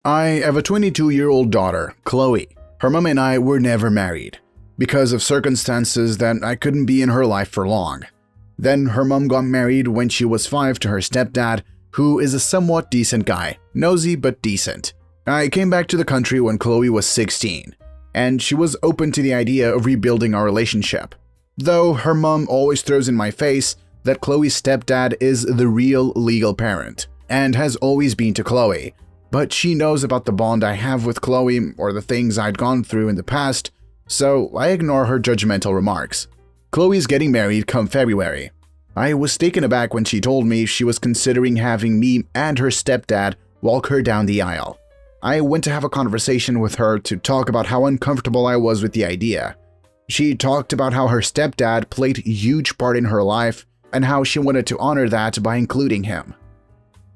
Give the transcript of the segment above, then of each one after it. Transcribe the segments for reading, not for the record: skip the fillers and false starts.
I have a 22-year-old daughter, Chloe. Her mom and I were never married, because of circumstances that I couldn't be in her life for long. Then her mom got married when she was 5 to her stepdad, who is a somewhat decent guy, nosy but decent. I came back to the country when Chloe was 16, and she was open to the idea of rebuilding our relationship. Though her mom always throws in my face that Chloe's stepdad is the real legal parent, and has always been to Chloe, but she knows about the bond I have with Chloe or the things I'd gone through in the past, so I ignore her judgmental remarks. Chloe's getting married come February. I was taken aback when she told me she was considering having me and her stepdad walk her down the aisle. I went to have a conversation with her to talk about how uncomfortable I was with the idea. She talked about how her stepdad played a huge part in her life and how she wanted to honor that by including him.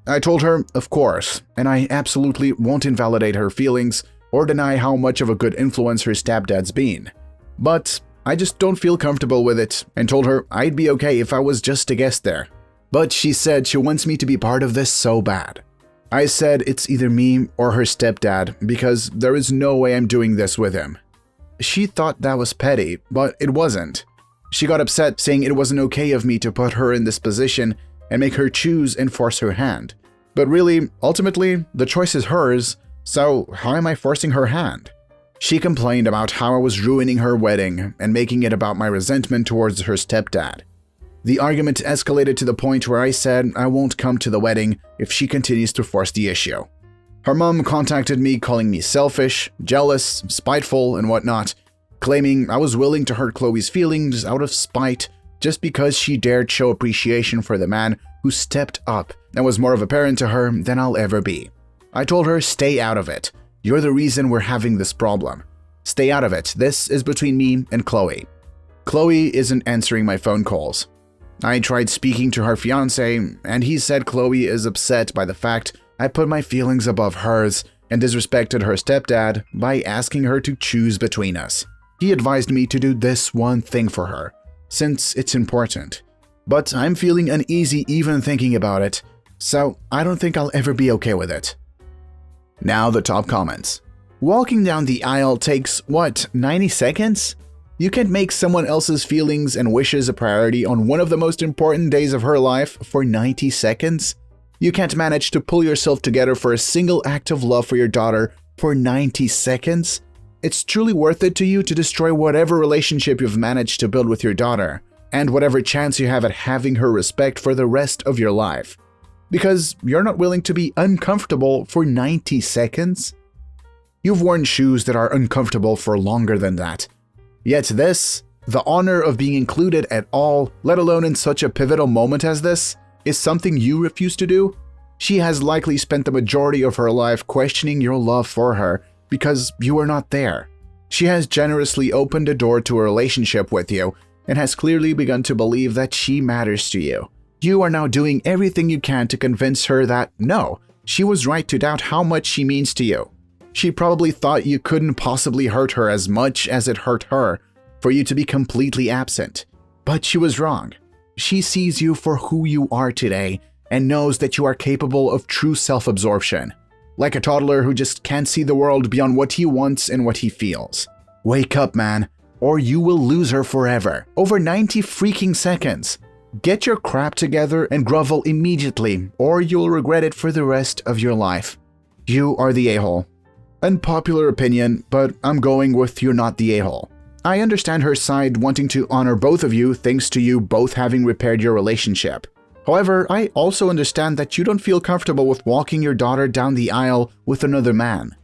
I told her, of course, and I absolutely won't invalidate her feelings or deny how much of a good influence her stepdad's been. But I just don't feel comfortable with it and told her I'd be okay if I was just a guest there. But she said she wants me to be part of this so bad. I said it's either me or her stepdad because there is no way I'm doing this with him. She thought that was petty, but it wasn't. She got upset saying it wasn't okay of me to put her in this position and make her choose and force her hand. But really, ultimately, the choice is hers, so how am I forcing her hand? She complained about how I was ruining her wedding and making it about my resentment towards her stepdad. The argument escalated to the point where I said I won't come to the wedding if she continues to force the issue. Her mom contacted me calling me selfish, jealous, spiteful, and whatnot, claiming I was willing to hurt Chloe's feelings out of spite just because she dared show appreciation for the man who stepped up and was more of a parent to her than I'll ever be. I told her, stay out of it. You're the reason we're having this problem. Stay out of it. This is between me and Chloe. Chloe isn't answering my phone calls. I tried speaking to her fiance, and he said Chloe is upset by the fact I put my feelings above hers and disrespected her stepdad by asking her to choose between us. He advised me to do this one thing for her, since it's important. But I'm feeling uneasy even thinking about it, so I don't think I'll ever be okay with it. Now the top comments. Walking down the aisle takes, 90 seconds? You can't make someone else's feelings and wishes a priority on one of the most important days of her life for 90 seconds? You can't manage to pull yourself together for a single act of love for your daughter for 90 seconds? It's truly worth it to you to destroy whatever relationship you've managed to build with your daughter, and whatever chance you have at having her respect for the rest of your life. Because you're not willing to be uncomfortable for 90 seconds? You've worn shoes that are uncomfortable for longer than that. Yet this, the honor of being included at all, let alone in such a pivotal moment as this, is something you refuse to do? She has likely spent the majority of her life questioning your love for her because you were not there. She has generously opened the door to a relationship with you and has clearly begun to believe that she matters to you. You are now doing everything you can to convince her that, no, she was right to doubt how much she means to you. She probably thought you couldn't possibly hurt her as much as it hurt her for you to be completely absent. But she was wrong. She sees you for who you are today and knows that you are capable of true self-absorption, like a toddler who just can't see the world beyond what he wants and what he feels. Wake up, man, or you will lose her forever. Over 90 freaking seconds. Get your crap together and grovel immediately, or you'll regret it for the rest of your life. You are the a-hole. Unpopular opinion, but I'm going with you're not the a-hole. I understand her side wanting to honor both of you thanks to you both having repaired your relationship. However, I also understand that you don't feel comfortable with walking your daughter down the aisle with another man.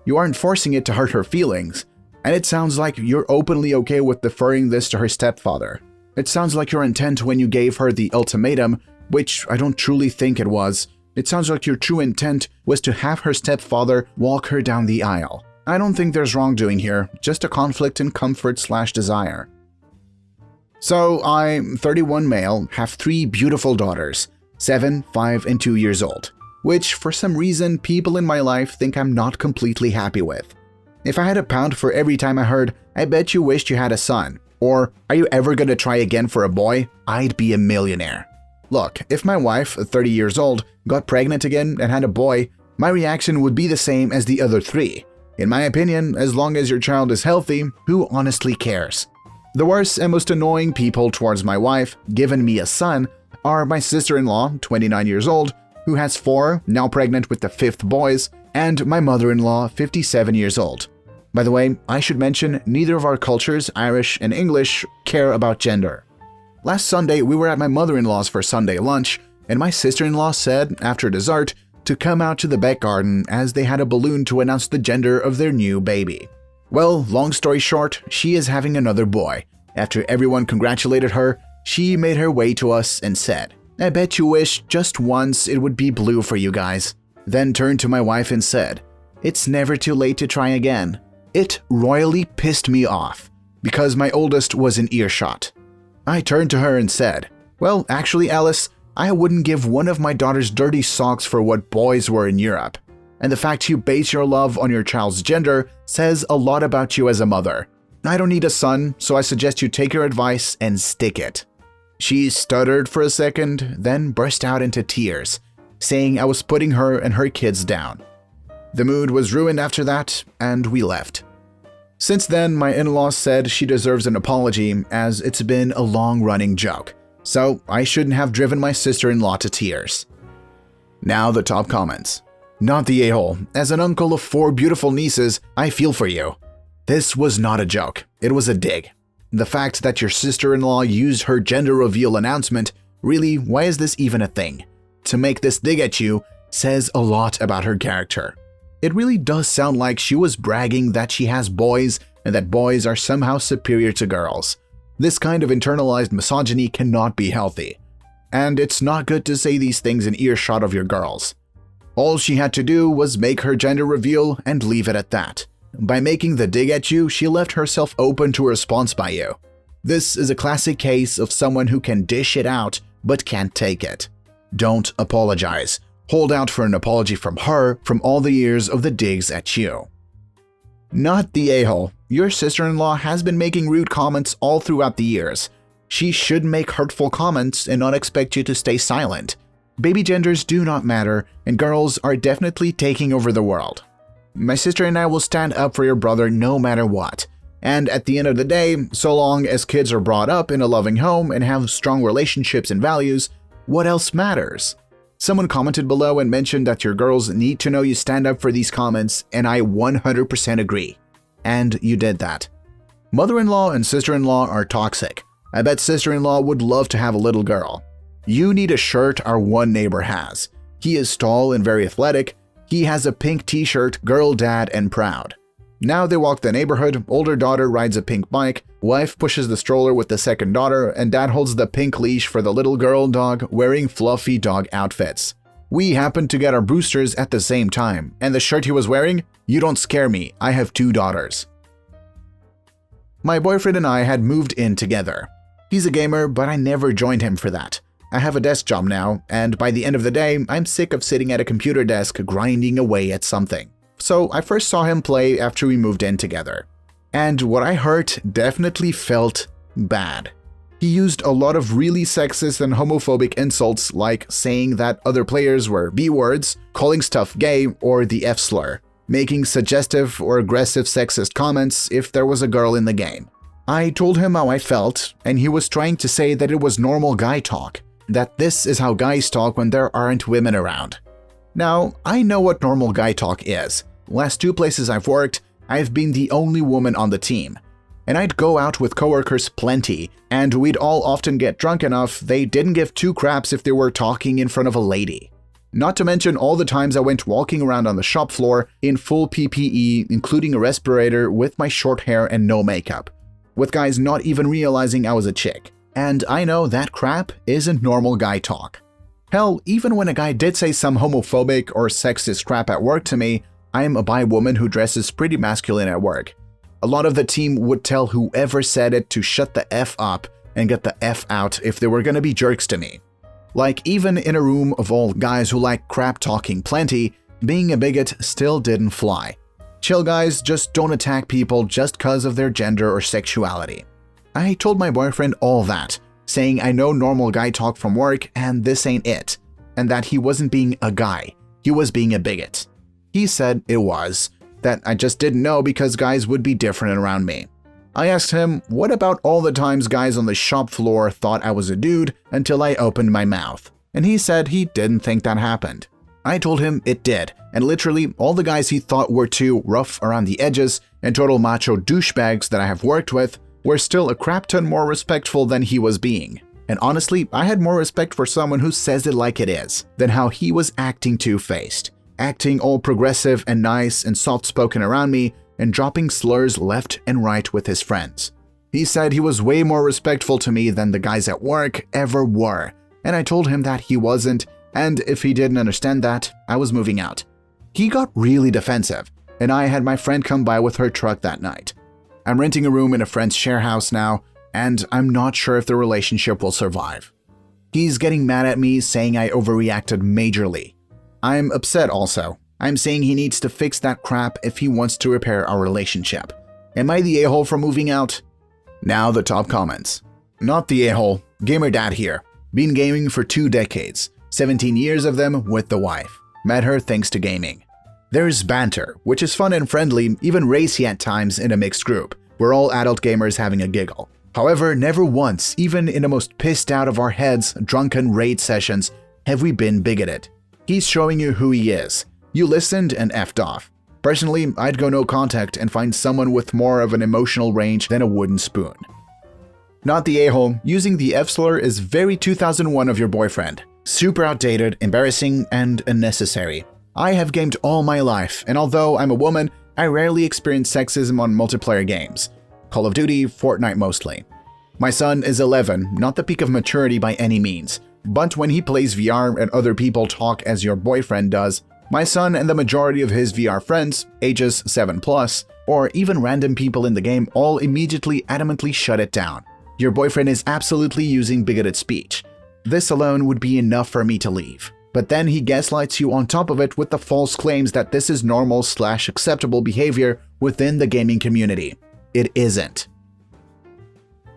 You aren't forcing it to hurt her feelings, and it sounds like you're openly okay with deferring this to her stepfather. It sounds like your intent when you gave her the ultimatum, which I don't truly think it was. It sounds like your true intent was to have her stepfather walk her down the aisle. I don't think there's wrongdoing here, just a conflict in comfort/desire. So, I'm 31 male, have 3 beautiful daughters, 7, 5, and 2 years old, which for some reason people in my life think I'm not completely happy with. If I had a pound for every time I heard, I bet you wished you had a son, or are you ever gonna try again for a boy, I'd be a millionaire. Look, if my wife, 30 years old, got pregnant again and had a boy, My reaction would be the same as the other three. In my opinion, as long as your child is healthy, who honestly cares? The worst and most annoying people towards my wife, given me a son, are my sister-in-law, 29 years old, who has 4, now pregnant with the 5th boys, and my mother-in-law, 57 years old. By the way, I should mention neither of our cultures, Irish and English, care about gender. Last Sunday, we were at my mother-in-law's for Sunday lunch, and my sister-in-law said, after dessert, to come out to the back garden as they had a balloon to announce the gender of their new baby. Well, long story short, she is having another boy. After everyone congratulated her, she made her way to us and said, "I bet you wish just once it would be blue for you guys." Then turned to my wife and said, "It's never too late to try again." It royally pissed me off, because my oldest was in earshot. I turned to her and said, "Well, actually, Alice, I wouldn't give one of my daughter's dirty socks for what boys were in Europe. And the fact you base your love on your child's gender says a lot about you as a mother. I don't need a son, so I suggest you take her advice and stick it." She stuttered for a second, then burst out into tears, saying I was putting her and her kids down. The mood was ruined after that, and we left. Since then, my in-laws said she deserves an apology as it's been a long-running joke, so I shouldn't have driven my sister-in-law to tears. Now the top comments. Not the a-hole. As an uncle of 4 beautiful nieces, I feel for you. This was not a joke, it was a dig. The fact that your sister-in-law used her gender reveal announcement, really, why is this even a thing? To make this dig at you says a lot about her character. It really does sound like she was bragging that she has boys and that boys are somehow superior to girls. This kind of internalized misogyny cannot be healthy. And it's not good to say these things in earshot of your girls. All she had to do was make her gender reveal and leave it at that. By making the dig at you, she left herself open to a response by you. This is a classic case of someone who can dish it out but can't take it. Don't apologize. Hold out for an apology from her from all the years of the digs at you. Not the a-hole. Your sister-in-law has been making rude comments all throughout the years. She should make hurtful comments and not expect you to stay silent. Baby genders do not matter, and girls are definitely taking over the world. My sister and I will stand up for your brother no matter what. And at the end of the day, so long as kids are brought up in a loving home and have strong relationships and values, what else matters? Someone commented below and mentioned that your girls need to know you stand up for these comments, and I 100% agree. And you did that. Mother-in-law and sister-in-law are toxic. I bet sister-in-law would love to have a little girl. You need a shirt our one neighbor has. He is tall and very athletic. He has a pink t-shirt, girl dad, and proud. Now they walk the neighborhood, older daughter rides a pink bike, wife pushes the stroller with the second daughter, and dad holds the pink leash for the little girl dog wearing fluffy dog outfits. We happened to get our boosters at the same time, and the shirt he was wearing? You don't scare me, I have 2 daughters. My boyfriend and I had moved in together. He's a gamer, but I never joined him for that. I have a desk job now, and by the end of the day, I'm sick of sitting at a computer desk grinding away at something. So I first saw him play after we moved in together. And what I heard definitely felt bad. He used a lot of really sexist and homophobic insults like saying that other players were B-words, calling stuff gay, or the F-slur, making suggestive or aggressive sexist comments if there was a girl in the game. I told him how I felt, and he was trying to say that it was normal guy talk, that this is how guys talk when there aren't women around. Now, I know what normal guy talk is. Last 2 places I've worked, I've been the only woman on the team. And I'd go out with coworkers plenty, and we'd all often get drunk enough they didn't give 2 craps if they were talking in front of a lady. Not to mention all the times I went walking around on the shop floor in full PPE, including a respirator, with my short hair and no makeup, with guys not even realizing I was a chick. And I know that crap isn't normal guy talk. Hell, even when a guy did say some homophobic or sexist crap at work to me, I'm a bi woman who dresses pretty masculine at work. A lot of the team would tell whoever said it to shut the F up and get the F out if they were gonna be jerks to me. Like, even in a room of all guys who like crap talking plenty, being a bigot still didn't fly. Chill guys, just don't attack people just cause of their gender or sexuality. I told my boyfriend all that, saying I know normal guy talk from work and this ain't it, and that he wasn't being a guy. he was being a bigot. He said it was, that I just didn't know because guys would be different around me. I asked him, what about all the times guys on the shop floor thought I was a dude until I opened my mouth? And he said he didn't think that happened. I told him it did, and literally all the guys he thought were too rough around the edges and total macho douchebags that I have worked with were still a crap ton more respectful than he was being. And honestly, I had more respect for someone who says it like it is than how he was acting two-faced, acting all progressive and nice and soft-spoken around me and dropping slurs left and right with his friends. He said he was way more respectful to me than the guys at work ever were, and I told him that he wasn't, and if he didn't understand that, I was moving out. He got really defensive, and I had my friend come by with her truck that night. I'm renting a room in a friend's share house now, and I'm not sure if the relationship will survive. He's getting mad at me, saying I overreacted majorly. I'm upset also. I'm saying he needs to fix that crap if he wants to repair our relationship. Am I the a-hole for moving out? Now the top comments. Not the a-hole, gamer dad here. Been gaming for 2 decades, 17 years of them with the wife. Met her thanks to gaming. There's banter, which is fun and friendly, even racy at times in a mixed group. We're all adult gamers having a giggle. However, never once, even in the most pissed out of our heads, drunken raid sessions, have we been bigoted. He's showing you who he is. You listened and effed off. Personally, I'd go no contact and find someone with more of an emotional range than a wooden spoon. Not the a-hole, using the F-slur is very 2001 of your boyfriend. Super outdated, embarrassing, and unnecessary. I have gamed all my life, and although I'm a woman, I rarely experience sexism on multiplayer games. Call of Duty, Fortnite mostly. My son is 11, not the peak of maturity by any means, but when he plays VR and other people talk as your boyfriend does, my son and the majority of his VR friends, ages 7+, or even random people in the game all immediately adamantly shut it down. Your boyfriend is absolutely using bigoted speech. This alone would be enough for me to leave. But then he gaslights you on top of it with the false claims that this is normal/acceptable behavior within the gaming community. It isn't.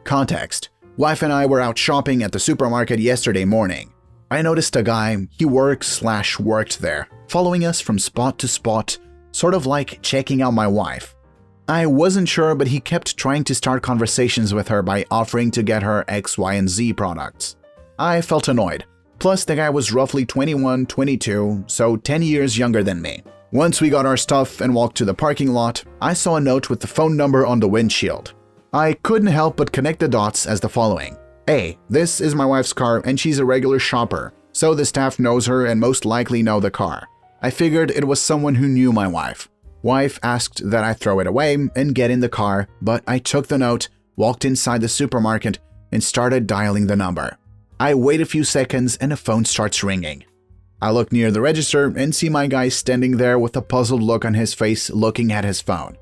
Context. Wife and I were out shopping at the supermarket yesterday morning. I noticed a guy, he worked there, following us from spot to spot, sort of like checking out my wife. I wasn't sure, but he kept trying to start conversations with her by offering to get her X, Y, and Z products. I felt annoyed. Plus, the guy was roughly 21, 22, so 10 years younger than me. Once we got our stuff and walked to the parking lot, I saw a note with the phone number on the windshield. I couldn't help but connect the dots as the following. A. This is my wife's car and she's a regular shopper, so the staff knows her and most likely know the car. I figured it was someone who knew my wife. Wife asked that I throw it away and get in the car, but I took the note, walked inside the supermarket, and started dialing the number. I wait a few seconds and the phone starts ringing. I look near the register and see my guy standing there with a puzzled look on his face looking at his phone.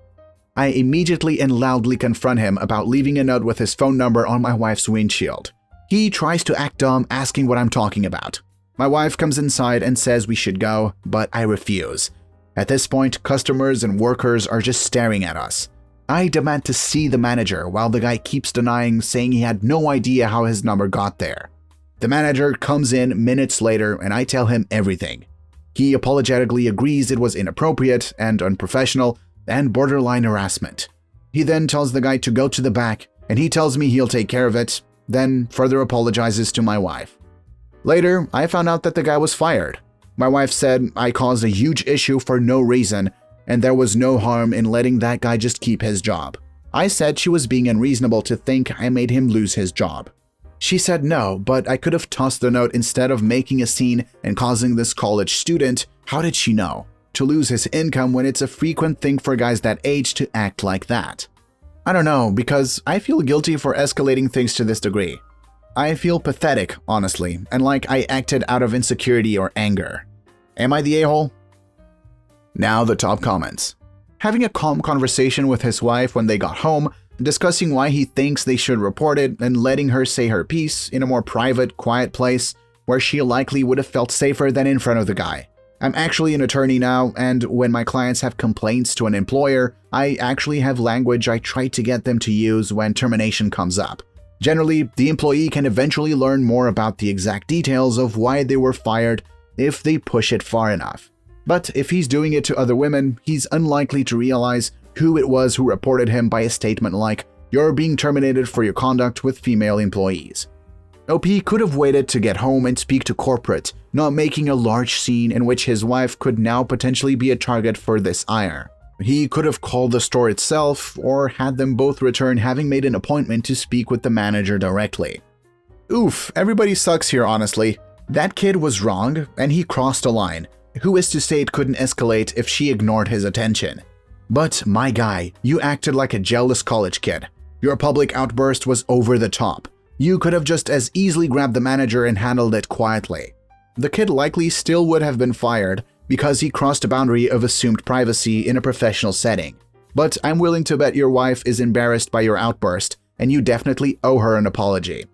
I immediately and loudly confront him about leaving a note with his phone number on my wife's windshield. He tries to act dumb, asking what I'm talking about. My wife comes inside and says we should go, but I refuse. At this point, customers and workers are just staring at us. I demand to see the manager while the guy keeps denying, saying he had no idea how his number got there. The manager comes in minutes later and I tell him everything. He apologetically agrees it was inappropriate and unprofessional and borderline harassment. He then tells the guy to go to the back and he tells me he'll take care of it, then further apologizes to my wife. Later, I found out that the guy was fired. My wife said I caused a huge issue for no reason and there was no harm in letting that guy just keep his job. I said she was being unreasonable to think I made him lose his job. She said no, but I could have tossed the note instead of making a scene and causing this college student, how did she know, to lose his income when it's a frequent thing for guys that age to act like that. I don't know, because I feel guilty for escalating things to this degree. I feel pathetic, honestly, and like I acted out of insecurity or anger. Am I the a-hole? Now the top comments. Having a calm conversation with his wife when they got home, discussing why he thinks they should report it and letting her say her piece in a more private, quiet place where she likely would have felt safer than in front of the guy. I'm actually an attorney now, and when my clients have complaints to an employer, I actually have language I try to get them to use when termination comes up. Generally, the employee can eventually learn more about the exact details of why they were fired if they push it far enough. But if he's doing it to other women, he's unlikely to realize who it was who reported him by a statement like, "You're being terminated for your conduct with female employees." OP could have waited to get home and speak to corporate, not making a large scene in which his wife could now potentially be a target for this ire. He could have called the store itself or had them both return, having made an appointment to speak with the manager directly. Oof, everybody sucks here, honestly. That kid was wrong, and he crossed a line. Who is to say it couldn't escalate if she ignored his attention? But my guy, you acted like a jealous college kid. Your public outburst was over the top. You could have just as easily grabbed the manager and handled it quietly. The kid likely still would have been fired because he crossed a boundary of assumed privacy in a professional setting. But I'm willing to bet your wife is embarrassed by your outburst, and you definitely owe her an apology.